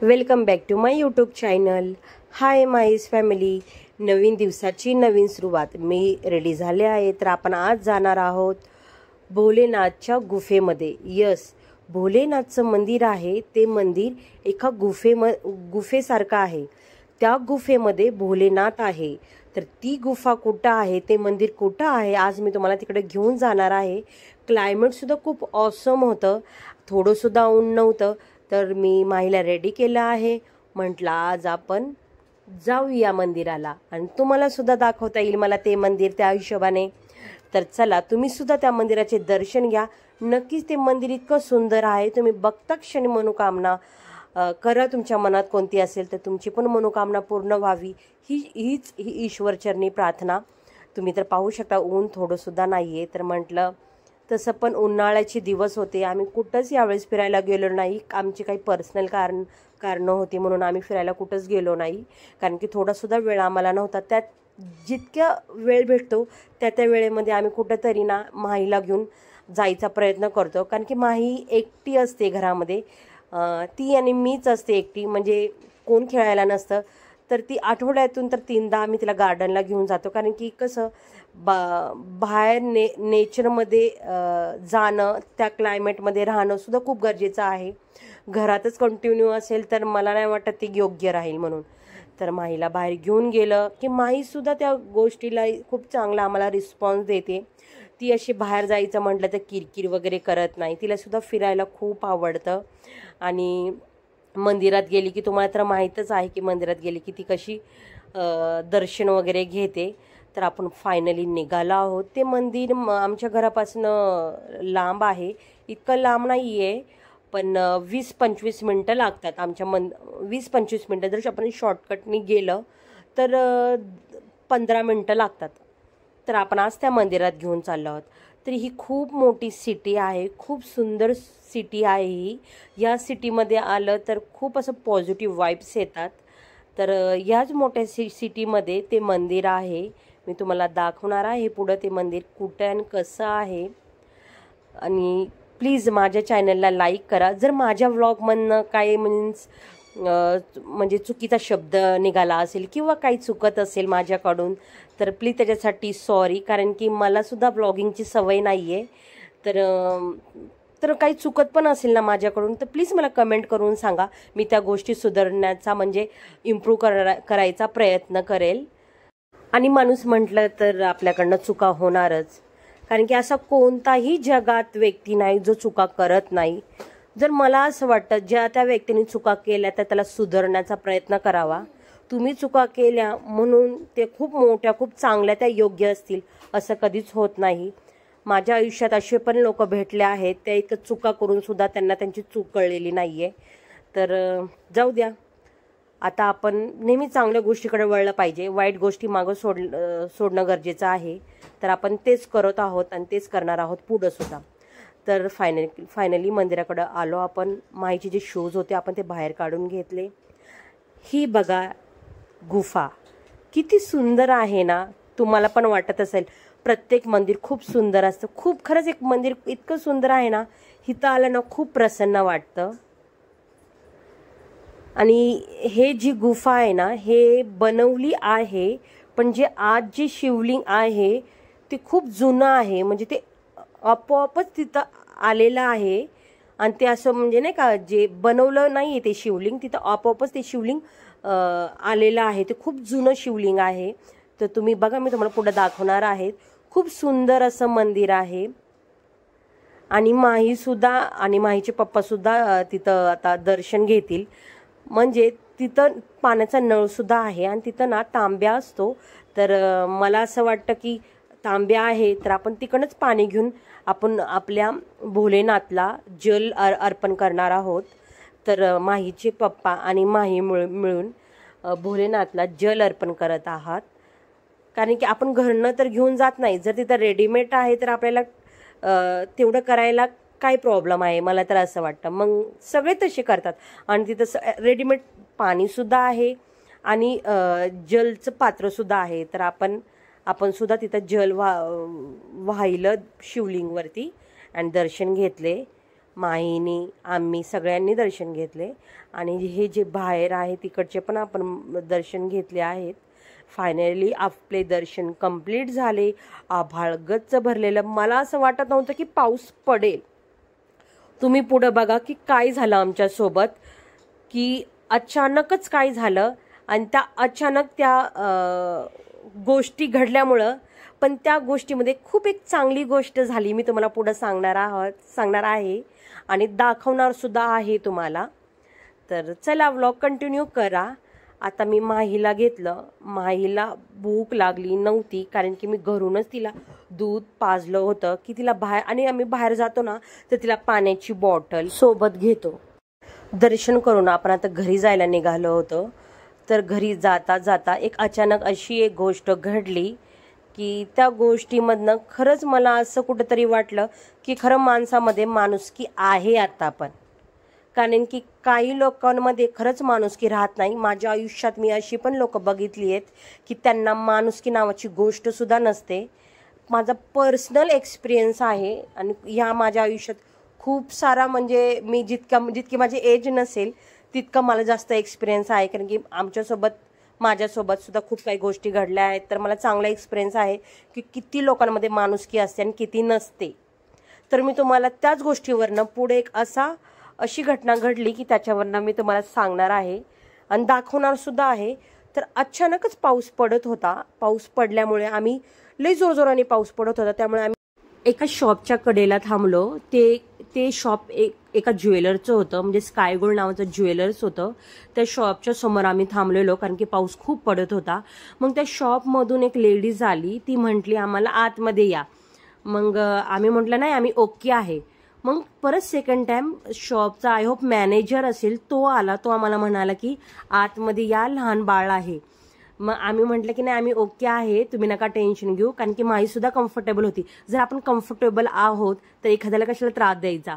Welcome back to my YouTube channel. Hi माईज family. नवीन दिवसाची नवीन सुरुवात. मी रेडी झाले आहे. तर आपण आज जाणार आहोत भोलेनाथच्या गुफेमध्ये. यस, भोलेनाथचं मंदिर आहे. ते मंदिर एका गुफेसारखं आहे. त्या गुफेमध्ये भोलेनाथ आहे. तर ती गुफा कुठं आहे, ते मंदिर कुठं आहे, आज मी तुम्हाला तिकडे घेऊन जाणार आहे. क्लायमेटसुद्धा खूप ऑसम होतं, थोडंसुद्धा ऊन नव्हतं. तर मी माहीला रेडी केलं आहे. म्हटलं आज आपण जाऊया मंदिराला आणि तुम्हाला सुद्धा दाखवता येईल मला ते मंदिर त्या हिशोबाने. तर चला, तुम्ही सुद्धा त्या मंदिराचे दर्शन घ्या. नक्कीच ते मंदिर इतकं सुंदर आहे. तुम्ही बघता क्षणी मनोकामना करा. तुमच्या मनात कोणती असेल तर तुमची पण मनोकामना पूर्ण व्हावी, हीच ईश्वरचरणी प्रार्थना. तुम्ही तर पाहू शकता ऊन थोडंसुद्धा नाही आहे. तर म्हटलं तसं पण उन्हाळ्याचे दिवस होते, आम्ही कुठंच यावेळेस फिरायला गेलो नाही. आमची काही पर्सनल कारणं होती म्हणून आम्ही फिरायला कुठंच गेलो नाही. कारण की थोडासुद्धा वेळ आम्हाला नव्हता. त्यात जितक्या वेळ भेटतो त्या वेळेमध्ये आम्ही कुठंतरी ना माहीला घेऊन जायचा प्रयत्न करतो. कारण की माही एकटी असते घरामध्ये, ती आणि मीच असते एकटी, म्हणजे कोण खेळायला नसतं. तर ती आठवड्यातून तर 3दा आम्ही तिला गार्डनला घेऊन जातो. कारण की कसं बाहेर नेचरमध्ये जाणं, त्या क्लायमेटमध्ये राहणं सुद्धा खूप गरजेचं आहे. घरातच कंटिन्यू असेल तर मला नाही वाटत ते योग्य राहील. म्हणून तर माहीला बाहेर घेऊन गेलं की माहीसुद्धा त्या गोष्टीला खूप चांगला आम्हाला रिस्पॉन्स देते. ती अशी बाहेर जायचं म्हटलं तर किरकिर वगैरे करत नाही. तिलासुद्धा फिरायला खूप आवडतं. आणि मंदिरात गेली की तुम्हाला तर माहीतच आहे की मंदिरात गेली की ती कशी दर्शन वगैरे घेते. तर आपण फायनली निघालो आहोत. ते मंदिर आमच्या घरापासून लांब आहे, इतकं लांब नाही आहे, पण 20-25 मिनटं लागतात. 20-25 मिनटं. जर आपण शॉर्टकटनी गेलं तर 15 मिनटं लागतात. तर आपण आज त्या मंदिरात घेऊन चाललो आहोत. तर ही खूप मोठी सिटी आहे, खूप सुंदर सिटी आहे ही. या सिटीमध्ये आलं तर खूप असं पॉझिटिव्ह वाईब्स येतात. तर याच मोठ्या सिटीमध्ये ते मंदिर आहे. मी तुम्हाला दाखवणार आहे पुढं ते मंदिर कुठं आणि कसं आहे. आणि प्लीज माझ्या चॅनलला लाईक करा. जर माझ्या व्लॉगमधनं काही म्हणजे चुकीचा शब्द निघाला असेल किंवा काही चुकत असेल माझ्याकडून तर प्लीज त्याच्यासाठी सॉरी. कारण की मलासुद्धा ब्लॉगिंगची सवय नाही आहे. तर काही चुकत पण असेल ना माझ्याकडून तर प्लीज मला कमेंट करून सांगा. मी त्या गोष्टी सुधारण्याचा म्हणजे इम्प्रूव्ह करायचा प्रयत्न करेल. आणि माणूस म्हटलं तर आपल्याकडनं चुका होणारच. कारण की असा कोणताही जगात व्यक्ती नाही जो चुका करत नाही. जर मला असं वाटतं ज्या त्या व्यक्तीने चुका केल्या तर त्याला सुधारण्याचा प्रयत्न करावा. तुम्ही चुका केल्या म्हणून ते खूप मोठ्या खूप चांगल्या त्या योग्य असतील असं कधीच होत नाही. माझ्या आयुष्यात असे पण लोक भेटले आहेत, त्या इतकं चुका करून सुद्धा त्यांना त्यांची चूक कळलेली नाही आहे. तर जाऊ द्या. आता आपण नेहमी चांगल्या गोष्टीकडे वळलं पाहिजे, वाईट गोष्टी मागं सोडणं गरजेचं आहे. तर आपण तेच करत आहोत आणि तेच करणार आहोत पुढं सुद्धा. तर फायनली मंदिराकडं आलो आपण. माहीचे जे शूज होते आपण ते बाहेर काढून घेतले. ही बघा गुफा किती सुंदर आहे ना. तुम्हाला पण वाटत असेल प्रत्येक मंदिर खूप सुंदर असतं. खूप खरंच एक मंदिर इतकं सुंदर आहे ना, इथं आलं ना खूप प्रसन्न वाटतं. आणि हे जी गुफा आहे ना हे बनवली आहे, पण जे आज जे शिवलिंग आहे ते खूप जुनं आहे. म्हणजे ते आपोआपच तिथं आलेलं आहे. आणि ते असं म्हणजे नाही का जे बनवलं नाही आहे ते शिवलिंग, तिथं आपोआपच ते शिवलिंग आलेलं आहे. ते खूप जुनं शिवलिंग आहे. तर तुम्ही बघा, मी तुम्हाला पुढे दाखवणार आहे. खूप सुंदर असं मंदिर आहे. आणि माहीसुद्धा आणि माहीचे पप्पासुद्धा तिथं आता दर्शन घेतील. म्हणजे तिथं पाण्याचा नळसुद्धा आहे आणि तिथं ना तांब्या असतो. तर मला असं वाटतं की तांब्या आहे तर आपण तिकडनंच पाणी घेऊन आपण आपल्या भोलेनाथला जल अर्पण करणार आहोत. तर माहीचे पप्पा आणि माही मिळून भोलेनाथला जल अर्पण करत आहात. कारण की आपण घरनं तर घेऊन जात नाही. जर तिथं रेडीमेड आहे तर आपल्याला तेवढं करायला काय प्रॉब्लेम आहे, मला तर असं वाटतं. मग सगळे तसे करतात. आणि तिथं रेडीमेड पाणीसुद्धा आहे आणि जलचं पात्रसुद्धा आहे. तर आपण सुद्धा तिथं जल वाहिलं शिवलिंगवरती आणि दर्शन घेतले. माहीने आम्ही सगळ्यांनी दर्शन घेतले आणि हे जे बाहेर आहे तिकडचे पण आपण दर्शन घेतले आहेत. फायनली आपले दर्शन कंप्लीट झाले. आभाळ गच्च भरलेलं. मला असं वाटत नव्हतं की पाऊस पडेल. तुम्ही पुढे बघा की काय झालं आमच्यासोबत, की अचानकच काय झालं आणि त्या अचानक त्या गोष्टी घडल्यामुळं, पण त्या गोष्टीमध्ये खूप एक चांगली गोष्ट झाली. मी तुम्हाला पुढे सांगणार आहे आणि दाखवणार सुद्धा आहे तुम्हाला. तर चला व्लॉग कंटिन्यू करा. आता मी माहीला घेतलं. माहीला भूक लागली नव्हती कारण की मी घरूनच तिला दूध पाजलं होतं की तिला बाहेर, आणि आम्ही बाहेर जातो ना तर तिला पाण्याची बॉटल सोबत घेतो. दर्शन करून आपण आता घरी जायला निघालो होतो. तर घरी जाता जाता एक अचानक अशी एक गोष्ट घडली की त्या गोष्टीमधनं खरंच मला असं कुठंतरी वाटलं की खरं माणसामध्ये माणुसकी आहे आता पण. कारण की काही लोकांमध्ये खरंच माणुसकी राहत नाही. माझ्या आयुष्यात मी अशी पण लोक बघितली आहेत की त्यांना माणुसकी नावाची गोष्ट सुद्धा नसते. माझा पर्सनल एक्सपिरियन्स आहे आणि ह्या माझ्या आयुष्यात खूप सारा, म्हणजे मी जितकी माझी एज नसेल तितका मला जास्त एक्सपिरियन्स आहे. कारण की माझ्यासोबत सुद्धा खूप काही गोष्टी घडल्या आहेत. तर मला चांगला एक्सपिरियन्स आहे की किती लोकांमध्ये माणुसकी असते आणि किती नसते. तर मी तुम्हाला त्याच गोष्टीवरनं पुढे एक अशी घटना घडली की त्याच्यावरनं मी तुम्हाला सांगणार आहे आणि दाखवणार सुद्धा आहे. तर अचानकच पाऊस पडत होता. पाऊस पडल्यामुळे आम्ही लई जोरजोराने पाऊस पडत होता त्यामुळे आम्ही एका शॉपच्या कडेला थांबलो. ते शॉप एका ज्वेलरचं होतं, म्हणजे स्काय गोल्ड नावाचं ज्वेलर्स होतं. त्या शॉपच्या समोर आम्ही थांबलेलो कारण की पाऊस खूप पडत होता. मग त्या शॉपमधून एक लेडीज आली. ती म्हटली आम्हाला आतमध्ये या. मग आम्ही म्हटलं नाही, आम्ही ओके आहे. मग परत सेकंड टाइम शॉपचा आय होप मॅनेजर असेल तो आला. तो आम्हाला म्हणाला की आतमध्ये या, लहान बाळ आहे. मग आम्ही म्हटलं की नाही, आम्ही ओके आहे, तुम्ही नका टेन्शन घेऊ. कारण की माही सुद्धा कम्फर्टेबल होती. जर आपण कम्फर्टेबल आहोत तर एखाद्याला कशाला त्रास द्यायचा.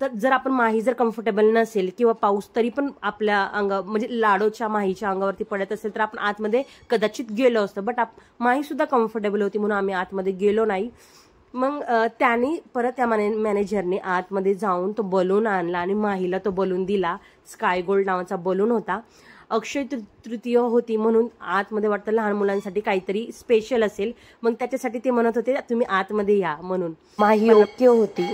तर जर आपण माही जर कम्फर्टेबल नसेल किंवा पाऊस तरी पण आपल्या म्हणजे लाडोच्या माहीच्या अंगावरती पडत असेल तर आपण आतमध्ये कदाचित गेलो असतो. बट माही सुद्धा कम्फर्टेबल होती म्हणून आम्ही आतमध्ये गेलो नाही. मग त्यांनी परत त्या मॅनेजरने आतमध्ये जाऊन तो बलून आणला आणि माहीला तो बलून दिला. स्काय गोल्ड नावाचा बलून होता. अक्षय तृतीय होती म्हणून आतमध्ये वाटतं लहान मुलांसाठी काहीतरी स्पेशल असेल. मग त्याच्यासाठी ते म्हणत होते तुम्ही आतमध्ये या म्हणून. माही ओके होती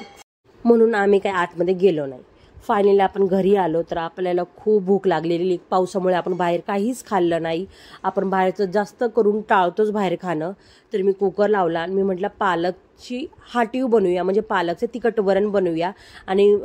म्हणून आम्ही काही आतमध्ये गेलो नाही. फायनली आपण घरी आलो तर आपल्याला खूप भूक लागलेली. पावसामुळे आपण बाहेर काहीच खाल्लं नाही. आपण बाहेरचं जास्त करून टाळतोच बाहेर खाणं. तर मी कुकर लावला आणि मी म्हटलं पालकची हाटीव बनवूया, म्हणजे पालकचं तिखट वरण बनवूया. आणि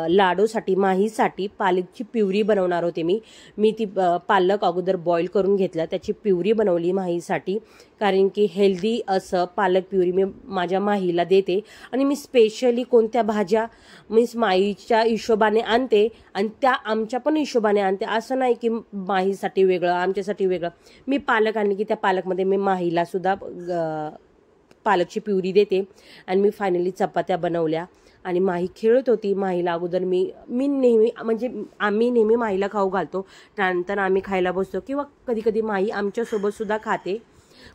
लाडूसाठी माहीसाठी पालकची प्युरी बनवणार होते मी ती पालक अगोदर बॉईल करून घेतला, त्याची प्युरी बनवली माहीसाठी. कारण की हेल्दी असं पालक प्युरी मी माझ्या माहीला देते. आणि मी स्पेशली कोणत्या भाज्या मीन्स माहीच्या हिशोबाने आणते आणि त्या आमच्या पण हिशोबाने आणते. असं नाही की माहीसाठी वेगळं आमच्यासाठी वेगळं. मी पालक आणली की त्या पालकमध्ये मी माहीला सुद्धा पालकची प्युरी देते. आणि मी फायनली चपात्या बनवल्या आणि माही खेळत होती. माहीला अगोदर मी नेहमी, म्हणजे आम्ही नेहमी माहीला खाऊ घालतो, त्यानंतर आम्ही खायला बसतो किंवा कधी कधी माही आमच्यासोबत सुद्धा खाते.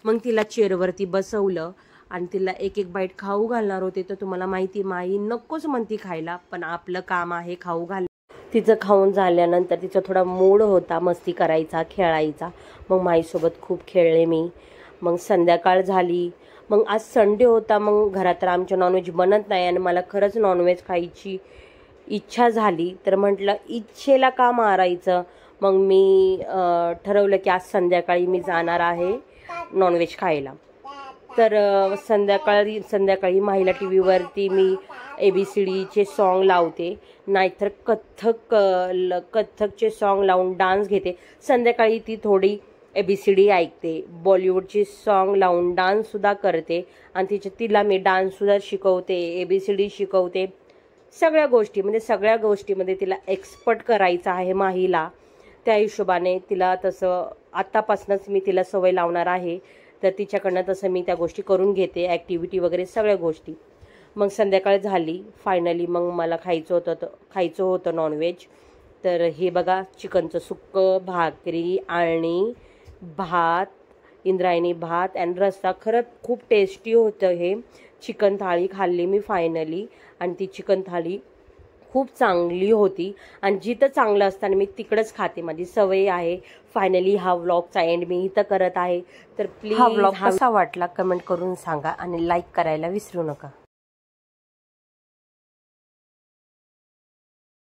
मग तिला चेअरवरती बसवलं आणि तिला एक एक बाईट खाऊ घालणार होते. तर तुम्हाला माहिती माही नकोच म्हणती खायला, पण आपलं काम आहे खाऊ घाल. तिचं खाऊन झाल्यानंतर तिचा थोडा मूड होता मस्ती करायचा, खेळायचा. मग माहीसोबत खूप खेळले मी. मग संध्याकाळ झाली. मग आज संडे होता. मग घरात तर आमच्या नॉनव्हेज बनत नाही आणि मला खरंच नॉनव्हेज खायची इच्छा झाली. तर म्हटलं इच्छेला का मारायचं. मग मी ठरवलं की आज संध्याकाळी मी जाणार आहे नॉनव्हेज खायला. तर संध्याकाळी माहीला टी व्हीवरती मी ABCDचे सॉन्ग लावते, नाहीतर कथ्थकचे सॉन्ग लावून डान्स घेते. संध्याकाळी ती थोडी ABCD ऐकते, बॉलिवूडची सॉन्ग लावून डान्ससुद्धा करते. आणि तिला मी डान्ससुद्धा शिकवते, ABCD शिकवते. सगळ्या गोष्टीमध्ये तिला एक्सपर्ट करायचं आहे माहीला. त्या हिशोबाने तिला तसं आत्तापासूनच मी तिला सवय लावणार आहे. तर तिच्याकडनं तसं मी त्या गोष्टी करून घेते, ॲक्टिव्हिटी वगैरे सगळ्या गोष्टी. मग संध्याकाळ झाली. फायनली मग मला खायचं होतं नॉनव्हेज. तर हे बघा, चिकनचं सुक्कं, भाकरी आणि भात, इंद्रायणी भात आणि रस्सा. खरंच खूप टेस्टी होतं हे. चिकन थाळी खाल्ली मी फायनली. आणि ती चिकन थाळी खूप चांगली होती आणि जिथं चांगलं असताना मी तिकडंच खाते, माझी सवय आहे. फायनली हा व्लॉगचा एंड मी इथं करत आहे. तर प्लीज हा व्लॉग कसा वाटला कमेंट करून सांगा आणि लाईक करायला विसरू नका.